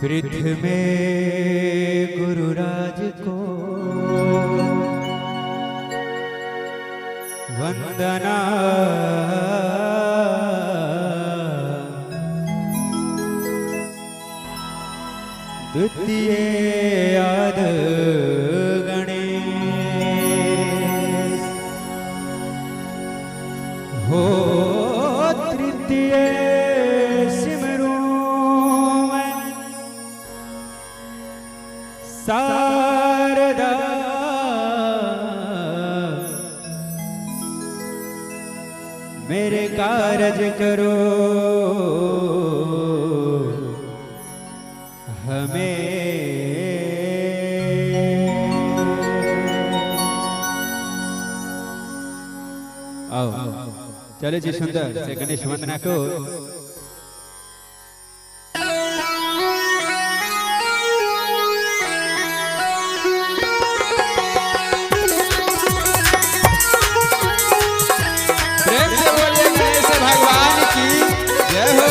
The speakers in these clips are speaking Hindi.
पृथ्वी में गुरुराज को वंदना। द्वितीय आद गणेश हो, तृतीय सिमरू मैं शारदा। मेरे कारज करो हमें। आओ चले जी सुंदर से गणेश वंदना को। प्रेम से बोलिए गणेश भगवान की जय हो,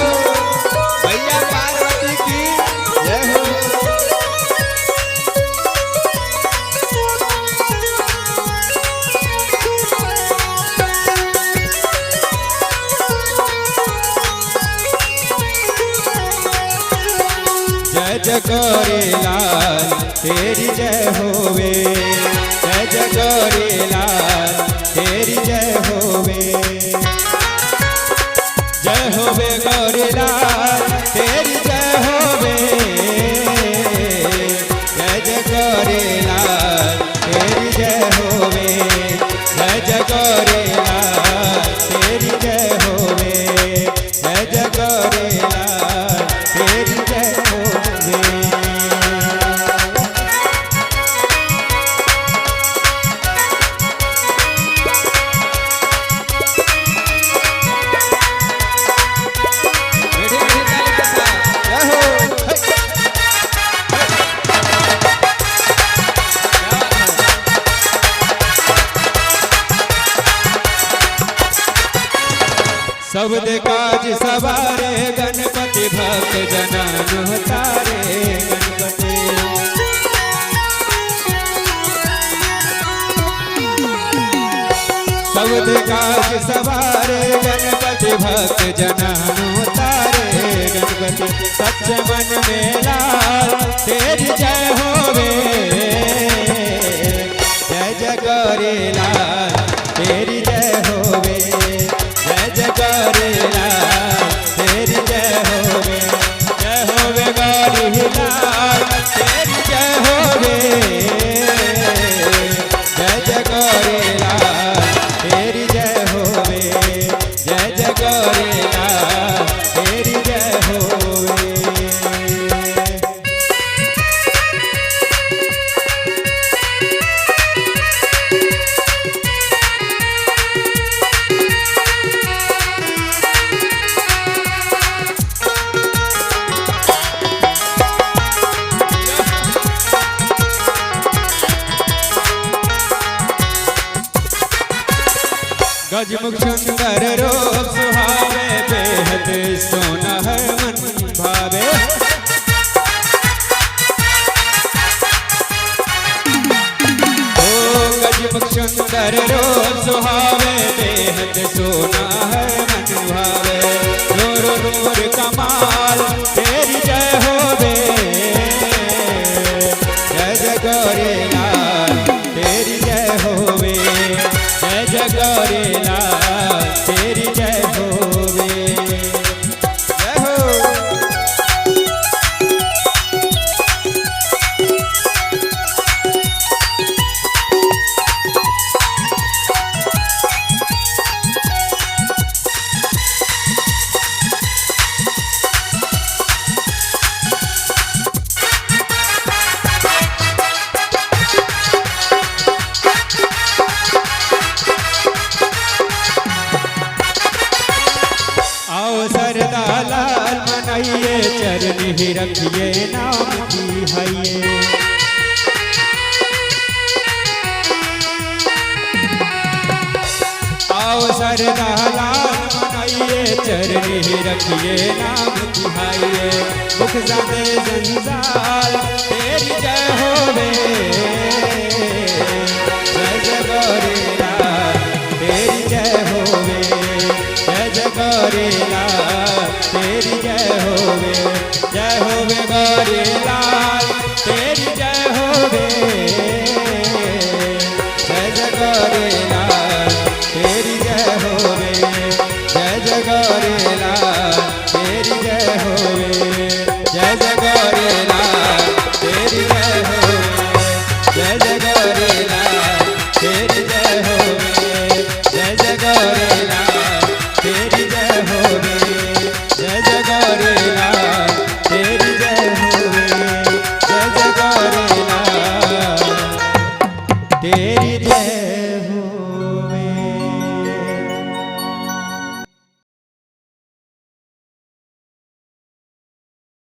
भैया पार्वती की जय हो। जय जय गौरी लाल तेरी जय होवे, जय जय गौरी लाल तेरी जय होवे। जय होवे गौरी लाल तेरी जय होवे, जय जय गौरी लाल तेरी जय होवे। जय जय गौरी लाल तेरी जय होवे, जय जय गौरी लाल तेरी जय होवे। सब काज सवारे गणपति भक्त जनन तारे गणपति। सब काज सवारे गणपति भक्त जनन तारे गणपति। सच्चे मन में लाल तेरी जय होवे, जय जय गौरी लाल तेरी जय होवे। जय जय गौरी लाल तेरी जय होवे, जय होवे गौरी लाल तेरी जय होवे। जय जय गौरी लाल तेरी जय होवे, जय जय गौरी लाल तेरी जय होवे। गजमुख सुंदर रूप सुहावे, बेहद सोना है मन भावे। ओ गजमुख सुंदर रूप सुहावे, बेहद सोना है मन भावे। नूर नूर कमाल तेरी जय होवे, जय जय गौरी लाल तेरी जय होवे। जय जय गौरी लाल तेरी जय होवे, जय हो। चरण ही रखिए नाम की हइये। आओ सरदा लाल गाइए चरनी रखिए नाम तिहाइए दुख जाते जंजाल तेरी जय होवे जय जय गौरीलाल तेरी जय होवे जय जय गौरीलाल तेरी जय होवे गौरीलाल तेरी जय होवे जय जय गौरीलाल तेरी जय होवे जय जय गौरी